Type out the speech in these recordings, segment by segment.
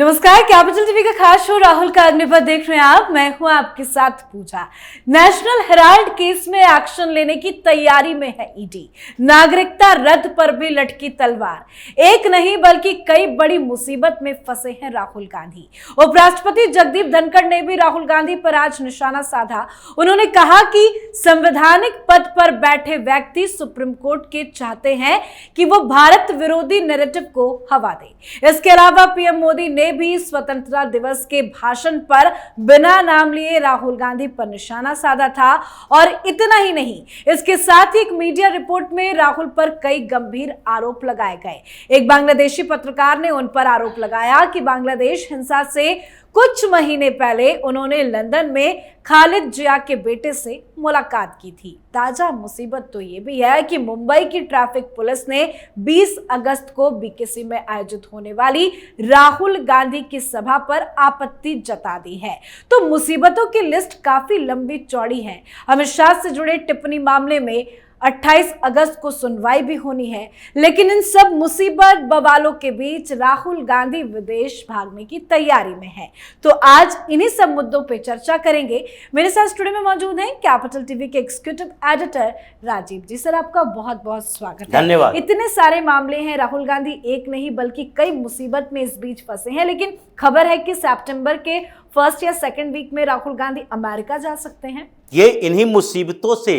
नमस्कार, capital TV का खास शो राहुल का अग्निपथ देख रहे हैं आप। मैं हूं आपके साथ पूजा। नेशनल हेराल्ड केस में एक्शन लेने की तैयारी में है ईडी। नागरिकता रद्द पर भी लटकी तलवार। एक नहीं बल्कि कई बड़ी मुसीबत में फंसे हैं राहुल गांधी। उपराष्ट्रपति जगदीप धनखड़ ने भी राहुल गांधी पर आज निशाना साधा। उन्होंने कहा कि संवैधानिक पद पर बैठे व्यक्ति सुप्रीम कोर्ट के चाहते हैं कि वो भारत विरोधी नैरेटिव को हवा दे। इसके अलावा पीएम मोदी ने भी स्वतंत्रता दिवस के भाषण पर बिना नाम लिए राहुल गांधी पर निशाना साधा था। और इतना ही नहीं, इसके साथ ही एक मीडिया रिपोर्ट में राहुल पर कई गंभीर आरोप लगाए गए। एक बांग्लादेशी पत्रकार ने उन पर आरोप लगाया कि बांग्लादेश हिंसा से कुछ महीने पहले उन्होंने लंदन में खालिद जिया के बेटे से मुलाकात की थी। ताजा मुसीबत तो ये भी है कि मुंबई की ट्रैफिक पुलिस ने 20 अगस्त को बीकेसी में आयोजित होने वाली राहुल गांधी की सभा पर आपत्ति जता दी है। तो मुसीबतों की लिस्ट काफी लंबी चौड़ी है। अमित शाह से जुड़े टिप्पणी मामले में 28 अगस्त को सुनवाई भी होनी है। लेकिन इन सब मुसीबत बवालों के बीच राहुल गांधी विदेश भागने की तैयारी में है। तो आज इन्हीं सब मुद्दों पे चर्चा करेंगे। मेरे साथ स्टूडियो में मौजूद हैं कैपिटल टीवी के एग्जीक्यूटिव एडिटर राजीव जी। सर, आपका बहुत बहुत स्वागत है। धन्यवाद। इतने सारे मामले हैं, राहुल गांधी एक नहीं बल्कि कई मुसीबत में इस बीच फंसे हैं। लेकिन खबर है कि सितंबर के फर्स्ट या सेकेंड वीक में राहुल गांधी अमेरिका जा सकते हैं। ये इन्हीं मुसीबतों से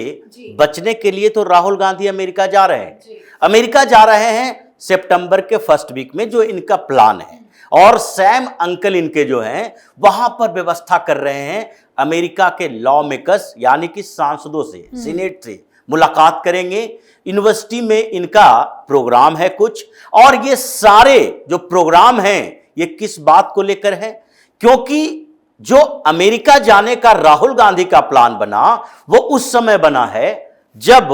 बचने के लिए तो राहुल गांधी अमेरिका जा रहे हैं। अमेरिका जा रहे हैं सितंबर के फर्स्ट वीक में, जो इनका प्लान है। और सैम अंकल इनके जो हैं वहां पर व्यवस्था कर रहे हैं। अमेरिका के लॉ मेकर्स यानी कि सांसदों से, सीनेट से मुलाकात करेंगे। यूनिवर्सिटी में इनका प्रोग्राम है कुछ। और ये सारे जो प्रोग्राम हैं ये किस बात को लेकर है? क्योंकि जो अमेरिका जाने का राहुल गांधी का प्लान बना वो उस समय बना है जब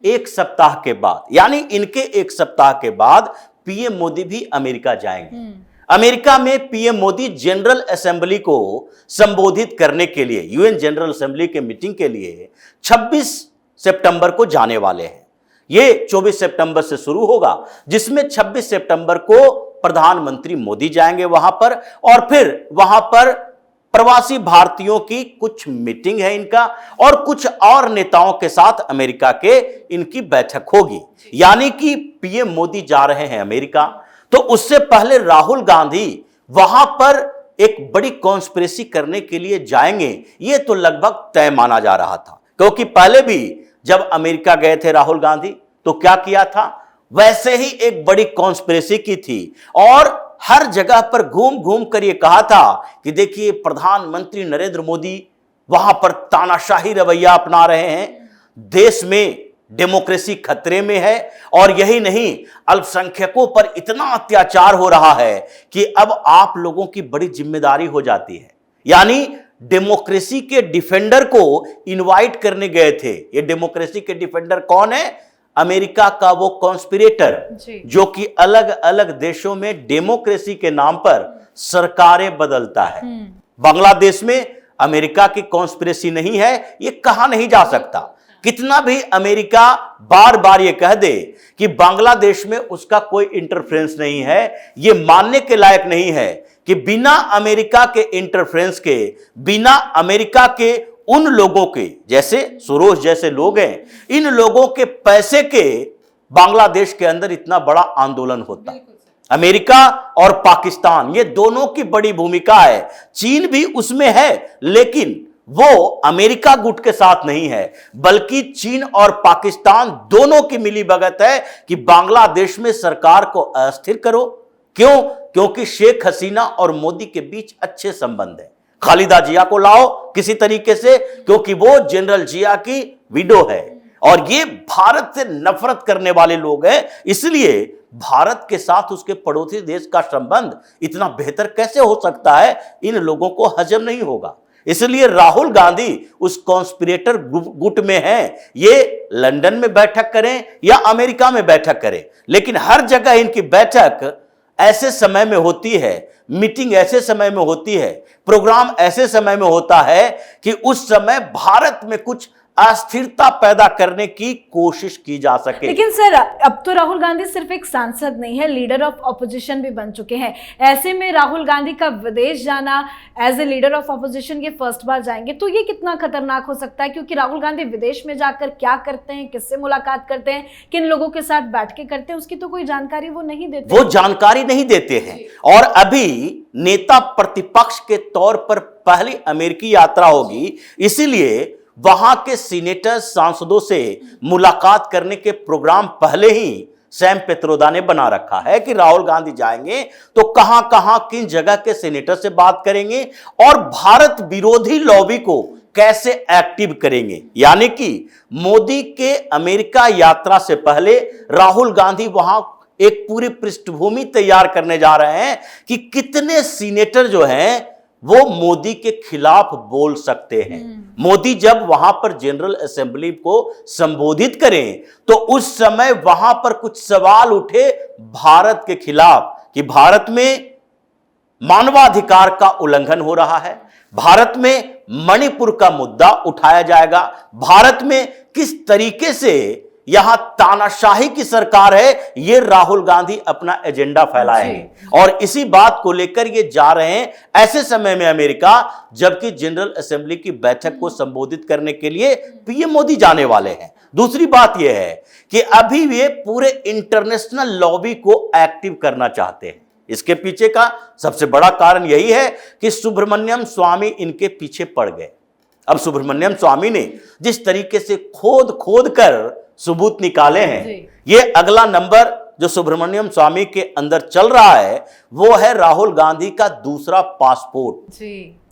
एक सप्ताह के बाद, यानी इनके एक सप्ताह के बाद पीएम मोदी भी अमेरिका जाएंगे। अमेरिका में पीएम मोदी जनरल असेंबली को संबोधित करने के लिए, यूएन जनरल असेंबली के मीटिंग के लिए 26 सितंबर को जाने वाले हैं। ये 24 सितंबर से शुरू होगा, जिसमें 26 सितंबर को प्रधानमंत्री मोदी जाएंगे वहां पर। और फिर वहां पर प्रवासी भारतीयों की कुछ मीटिंग है इनका, और कुछ और नेताओं के साथ अमेरिका के इनकी बैठक होगी। यानी कि पीएम मोदी जा रहे हैं अमेरिका, तो उससे पहले राहुल गांधी वहां पर एक बड़ी कॉन्स्पिरेसी करने के लिए जाएंगे। यह तो लगभग तय माना जा रहा था, क्योंकि पहले भी जब अमेरिका गए थे राहुल गांधी तो क्या किया था, वैसे ही एक बड़ी कॉन्स्पिरेसी की थी। और हर जगह पर घूम घूम कर यह कहा था कि देखिए प्रधानमंत्री नरेंद्र मोदी वहां पर तानाशाही रवैया अपना रहे हैं, देश में डेमोक्रेसी खतरे में है। और यही नहीं, अल्पसंख्यकों पर इतना अत्याचार हो रहा है कि अब आप लोगों की बड़ी जिम्मेदारी हो जाती है। यानी डेमोक्रेसी के डिफेंडर को इनवाइट करने गए थे। ये डेमोक्रेसी के डिफेंडर कौन है? अमेरिका का वो कॉन्स्पिरेटर जो कि अलग अलग देशों में डेमोक्रेसी के नाम पर सरकारें बदलता है। बांग्लादेश में अमेरिका की कॉन्स्पिरेसी नहीं है, ये कहा नहीं जा सकता। कितना भी अमेरिका बार बार ये कह दे कि बांग्लादेश में उसका कोई इंटरफेरेंस नहीं है, ये मानने के लायक नहीं है कि बिना अमेरिका के इंटरफेरेंस के, बिना अमेरिका के उन लोगों के, जैसे सोरोस जैसे लोग हैं, इन लोगों के पैसे के बांग्लादेश के अंदर इतना बड़ा आंदोलन होता। अमेरिका और पाकिस्तान, ये दोनों की बड़ी भूमिका है। चीन भी उसमें है, लेकिन वो अमेरिका गुट के साथ नहीं है, बल्कि चीन और पाकिस्तान दोनों की मिलीभगत है कि बांग्लादेश में सरकार को अस्थिर करो। क्यों? क्योंकि शेख हसीना और मोदी के बीच अच्छे संबंध है। खालिदा जिया को लाओ किसी तरीके से, क्योंकि वो जनरल जिया की विडो है। और ये भारत से नफरत करने वाले लोग हैं, इसलिए भारत के साथ उसके पड़ोसी देश का संबंध इतना बेहतर कैसे हो सकता है, इन लोगों को हजम नहीं होगा। इसलिए राहुल गांधी उस कॉन्स्पिरेटर गुट में हैं। ये लंदन में बैठक करें या अमेरिका में बैठक करें, लेकिन हर जगह इनकी बैठक ऐसे समय में होती है, मीटिंग ऐसे समय में होती है, प्रोग्राम ऐसे समय में होता है कि उस समय भारत में कुछ अस्थिरता पैदा करने की कोशिश की जा सके। लेकिन सर, अब तो राहुल गांधी सिर्फ एक सांसद नहीं है, लीडर ऑफ ऑपोजिशन भी बन चुके हैं। ऐसे में राहुल गांधी का विदेश जाना, as a leader of opposition ये फर्स्ट बार जाएंगे, तो ये कितना खतरनाक हो सकता है? क्योंकि राहुल गांधी विदेश में जाकर क्या करते हैं, किससे मुलाकात करते हैं, किन लोगों के साथ बैठ के करते हैं, उसकी तो कोई जानकारी वो नहीं देते। वो जानकारी नहीं देते हैं। और अभी नेता प्रतिपक्ष के तौर पर पहली अमेरिकी यात्रा होगी, इसीलिए वहां के सीनेटर सांसदों से मुलाकात करने के प्रोग्राम पहले ही सैम पेत्रोदा ने बना रखा है कि राहुल गांधी जाएंगे तो कहां कहां किन जगह के सीनेटर से बात करेंगे और भारत विरोधी लॉबी को कैसे एक्टिव करेंगे। यानी कि मोदी के अमेरिका यात्रा से पहले राहुल गांधी वहां एक पूरी पृष्ठभूमि तैयार करने जा रहे हैं कि कितने सीनेटर जो हैं वो मोदी के खिलाफ बोल सकते हैं। मोदी जब वहां पर जनरल असेंबली को संबोधित करें तो उस समय वहां पर कुछ सवाल उठे भारत के खिलाफ कि भारत में मानवाधिकार का उल्लंघन हो रहा है, भारत में मणिपुर का मुद्दा उठाया जाएगा, भारत में किस तरीके से यहां तानाशाही की सरकार है, ये राहुल गांधी अपना एजेंडा फैलाएंगे और इसी बात को लेकर ये जा रहे हैं ऐसे समय में अमेरिका, जबकि जनरल असेंबली की बैठक को संबोधित करने के लिए पीएम मोदी जाने वाले हैं। दूसरी बात यह है कि अभी वे पूरे इंटरनेशनल लॉबी को एक्टिव करना चाहते हैं। इसके पीछे का सबसे बड़ा कारण यही है कि सुब्रमण्यम स्वामी इनके पीछे पड़ गए। अब सुब्रमण्यम स्वामी ने जिस तरीके से खोद खोद कर सबूत निकाले हैं, ये अगला नंबर जो सुब्रमण्यम स्वामी के अंदर चल रहा है वो है राहुल गांधी का दूसरा पासपोर्ट।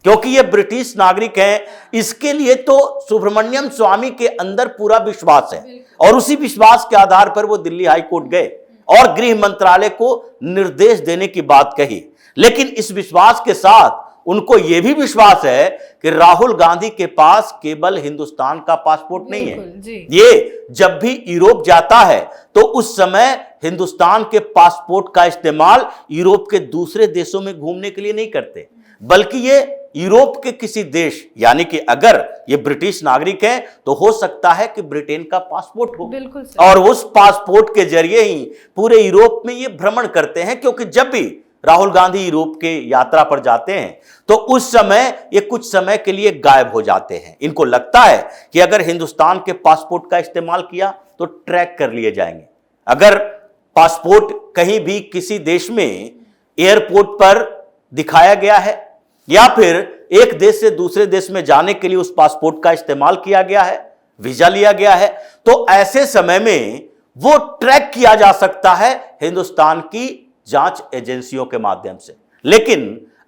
क्योंकि ये ब्रिटिश नागरिक हैं, इसके लिए तो सुब्रमण्यम स्वामी के अंदर पूरा विश्वास है और उसी विश्वास के आधार पर वो दिल्ली हाई कोर्ट गए और गृह मंत्रालय को निर्देश देने की बात कही। लेकिन इस विश्वास के साथ उनको यह भी विश्वास है कि राहुल गांधी के पास केवल हिंदुस्तान का पासपोर्ट नहीं है। ये जब भी यूरोप जाता है तो उस समय हिंदुस्तान के पासपोर्ट का इस्तेमाल यूरोप के दूसरे देशों में घूमने के लिए नहीं करते, बल्कि ये यूरोप के किसी देश, यानी कि अगर ये ब्रिटिश नागरिक हैं तो हो सकता है कि ब्रिटेन का पासपोर्ट हो और उस पासपोर्ट के जरिए ही पूरे यूरोप में ये भ्रमण करते हैं। क्योंकि जब भी राहुल गांधी यूरोप के यात्रा पर जाते हैं तो उस समय ये कुछ समय के लिए गायब हो जाते हैं। इनको लगता है कि अगर हिंदुस्तान के पासपोर्ट का इस्तेमाल किया तो ट्रैक कर लिए जाएंगे। अगर पासपोर्ट कहीं भी किसी देश में एयरपोर्ट पर दिखाया गया है या फिर एक देश से दूसरे देश में जाने के लिए उस पासपोर्ट का इस्तेमाल किया गया है, वीजा लिया गया है, तो ऐसे समय में वो ट्रैक किया जा सकता है हिंदुस्तान की जांच एजेंसियों के माध्यम से। लेकिन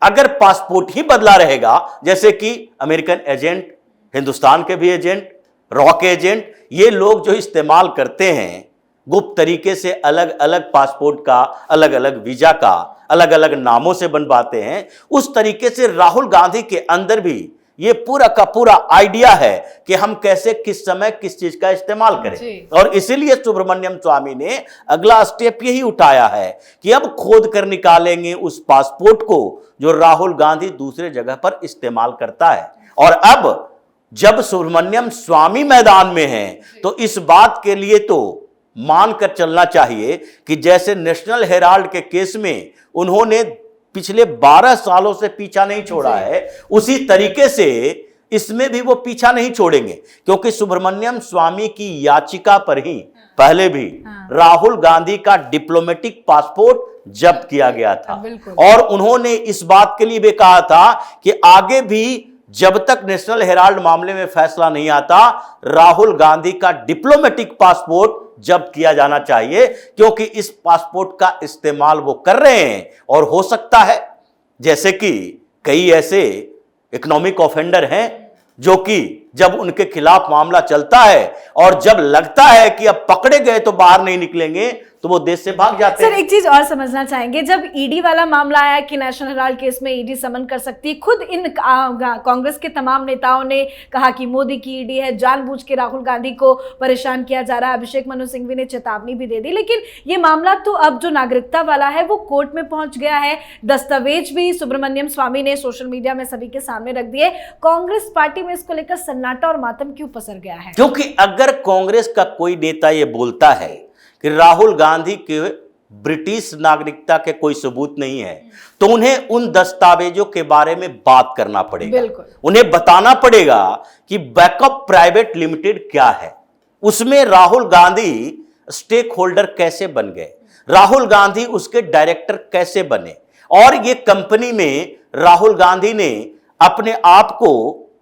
अगर पासपोर्ट ही बदला रहेगा, जैसे कि अमेरिकन एजेंट, हिंदुस्तान के भी एजेंट, रॉ के एजेंट, ये लोग जो इस्तेमाल करते हैं गुप्त तरीके से अलग अलग पासपोर्ट का, अलग अलग वीजा का, अलग अलग नामों से बनवाते हैं, उस तरीके से राहुल गांधी के अंदर भी ये पूरा का पूरा आइडिया है कि हम कैसे किस समय किस चीज का इस्तेमाल करें। और इसीलिए सुब्रमण्यम स्वामी ने अगला स्टेप यही उठाया है कि अब खोद कर निकालेंगे उस पासपोर्ट को जो राहुल गांधी दूसरे जगह पर इस्तेमाल करता है। और अब जब सुब्रमण्यम स्वामी मैदान में हैं तो इस बात के लिए तो मानकर चलना चाहिए कि जैसे नेशनल हेराल्ड के केस में उन्होंने पिछले 12 सालों से पीछा नहीं छोड़ा है, उसी तरीके से इसमें भी वो पीछा नहीं छोड़ेंगे। क्योंकि सुब्रमण्यम स्वामी की याचिका पर ही पहले भी राहुल गांधी का डिप्लोमेटिक पासपोर्ट जब्त किया गया था और उन्होंने इस बात के लिए भी कहा था कि आगे भी जब तक नेशनल हेराल्ड मामले में फैसला नहीं आता, राहुल गांधी का डिप्लोमेटिक पासपोर्ट जब्त किया जाना चाहिए, क्योंकि इस पासपोर्ट का इस्तेमाल वो कर रहे हैं और हो सकता है जैसे कि कई ऐसे इकोनॉमिक ऑफेंडर हैं जो कि जब उनके खिलाफ मामला चलता है और जब लगता है कि अब पकड़े गए तो बाहर नहीं निकलेंगे तो वो देश से भाग जाते हैं। सर, एक चीज और समझना चाहेंगे, जब ईडी वाला मामला आया कि नेशनल हेराल्ड केस में ईडी समन कर सकती है, खुद इन कांग्रेस के तमाम नेताओं ने कहा कि मोदी की ईडी है, जानबूझ के राहुल गांधी को परेशान किया जा रहा है। अभिषेक मनु सिंघवी ने चेतावनी भी दे दी। लेकिन ये मामला तो अब जो नागरिकता वाला है वो कोर्ट में पहुंच गया है, दस्तावेज भी सुब्रमण्यम स्वामी ने सोशल मीडिया में सभी के सामने रख दिए। कांग्रेस पार्टी में इसको लेकर सन्नाटा और मातम क्यों पसर गया है? क्योंकि अगर कांग्रेस का कोई नेता ये बोलता है कि राहुल गांधी के ब्रिटिश नागरिकता के कोई सबूत नहीं है, तो उन्हें उन दस्तावेजों के बारे में बात करना पड़ेगा। उन्हें बताना पड़ेगा कि बैकअप प्राइवेट लिमिटेड क्या है, उसमें राहुल गांधी स्टेक होल्डर कैसे बन गए, राहुल गांधी उसके डायरेक्टर कैसे बने, और ये कंपनी में राहुल गांधी ने अपने आप को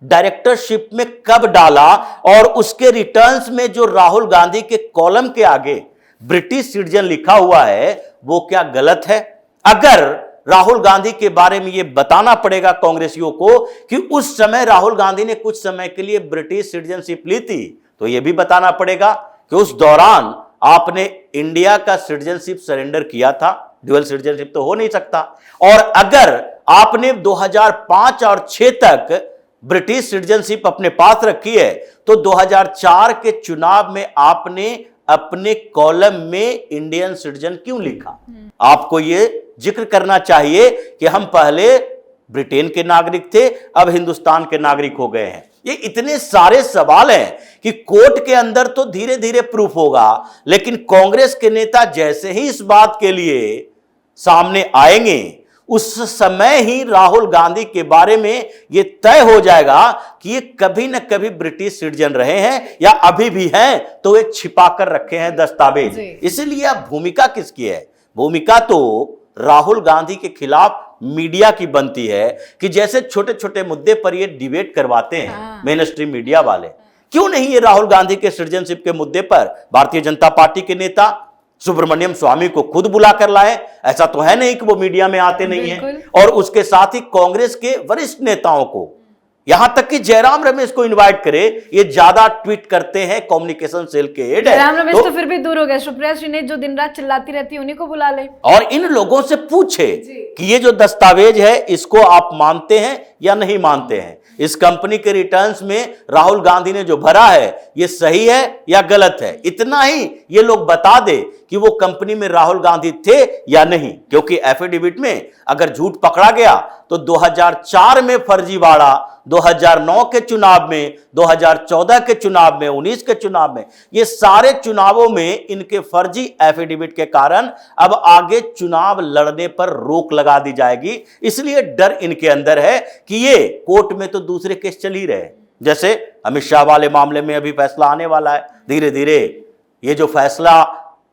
डायरेक्टरशिप में कब डाला, और उसके रिटर्न्स में जो राहुल गांधी के कॉलम के आगे ब्रिटिश सिटीजन लिखा हुआ है वो क्या गलत है? अगर राहुल गांधी के बारे में यह बताना पड़ेगा कांग्रेसियों को कि उस समय राहुल गांधी ने कुछ समय के लिए ब्रिटिश सिटीजनशिप ली थी, तो यह भी बताना पड़ेगा कि उस दौरान आपने इंडिया का सिटीजनशिप सरेंडर किया था। ड्यूअल सिटीजनशिप तो हो नहीं सकता। और अगर आपने 2005 और 6 तक ब्रिटिश सिटीजनशिप अपने पास रखी है, तो 2004 के चुनाव में आपने अपने कॉलम में इंडियन सिटीजन क्यों लिखा? आपको यह जिक्र करना चाहिए कि हम पहले ब्रिटेन के नागरिक थे, अब हिंदुस्तान के नागरिक हो गए हैं। ये इतने सारे सवाल हैं कि कोर्ट के अंदर तो धीरे धीरे प्रूफ होगा, लेकिन कांग्रेस के नेता जैसे ही इस बात के लिए सामने आएंगे, उस समय ही राहुल गांधी के बारे में यह तय हो जाएगा कि ये कभी न कभी ब्रिटिश सिटीजन रहे हैं या अभी भी हैं, तो ये छिपा कर रखे हैं दस्तावेज। इसलिए अब भूमिका किसकी है? भूमिका तो राहुल गांधी के खिलाफ मीडिया की बनती है कि जैसे छोटे छोटे मुद्दे पर ये डिबेट करवाते हैं मेन स्ट्रीम मीडिया वाले, क्यों नहीं ये राहुल गांधी के सिटीजनशिप के मुद्दे पर भारतीय जनता पार्टी के नेता सुब्रमण्यम स्वामी को खुद बुला कर लाए? ऐसा तो है नहीं कि वो मीडिया में आते नहीं हैं। और उसके साथ ही कांग्रेस के वरिष्ठ नेताओं को, यहां तक कि जयराम रमेश को इनवाइट करे, ये ज्यादा ट्वीट करते हैं कम्युनिकेशन सेल के हेड है। जयराम रमेश तो फिर भी दूर हो गए, सुप्रिया श्रीनेत जो दिन रात चिल्लाती रहती है उन्हीं को बुला ले और इन लोगों से पूछे कि ये जो दस्तावेज है इसको आप मानते हैं या नहीं मानते हैं, इस कंपनी के रिटर्न्स में राहुल गांधी ने जो भरा है ये सही है या गलत है। इतना ही ये लोग बता दे कि वो कंपनी में राहुल गांधी थे या नहीं, क्योंकि एफिडेविट में अगर झूठ पकड़ा गया तो 2004 में फर्जीवाड़ा, 2009 के चुनाव में, 2014 के चुनाव में, 19 के चुनाव में, ये सारे चुनावों में इनके फर्जी एफिडेविट के कारण अब आगे चुनाव लड़ने पर रोक लगा दी जाएगी। इसलिए डर इनके अंदर है कि ये कोर्ट में तो दूसरे केस चल ही रहे, जैसे अमित शाह वाले मामले में अभी फैसला आने वाला है। धीरे धीरे ये जो फैसला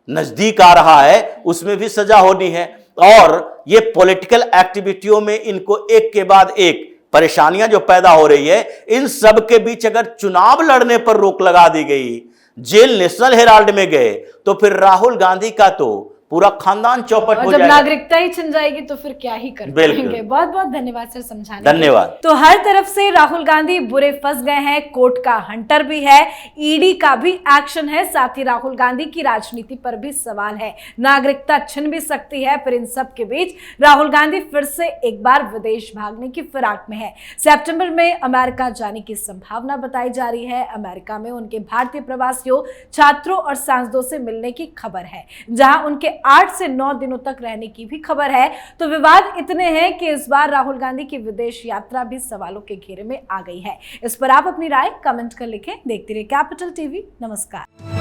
नजदीक आ रहा है उसमें भी सजा होनी है, और ये पॉलिटिकल एक्टिविटियों में इनको एक के बाद एक परेशानियां जो पैदा हो रही है, इन सब के बीच अगर चुनाव लड़ने पर रोक लगा दी गई, जेल नेशनल हेराल्ड में गए, तो फिर राहुल गांधी का तो पूरा खानदान चौपट हो जाएगा। जब नागरिकता ही छिन जाएगी तो फिर क्या ही कर पाएंगे। बहुत बहुत धन्यवाद सर समझाने। धन्यवाद। तो हर तरफ से राहुल गांधी बुरे फंस गए हैं, कोर्ट का हंटर भी है, ईडी का भी एक्शन है, साथ ही राहुल गांधी की राजनीति पर भी सवाल है, नागरिकता छिन भी सकती है। फिर इन सब के बीच राहुल गांधी फिर से एक बार विदेश भागने की फिराक में है। सितंबर में अमेरिका जाने की संभावना बताई जा रही है। अमेरिका में उनके भारतीय प्रवासियों, छात्रों और सांसदों से मिलने की खबर है, जहां उनके 8 से 9 दिनों तक रहने की भी खबर है। तो विवाद इतने हैं कि इस बार राहुल गांधी की विदेश यात्रा भी सवालों के घेरे में आ गई है। इस पर आप अपनी राय कमेंट कर लिखें। देखते रहिए कैपिटल टीवी। नमस्कार।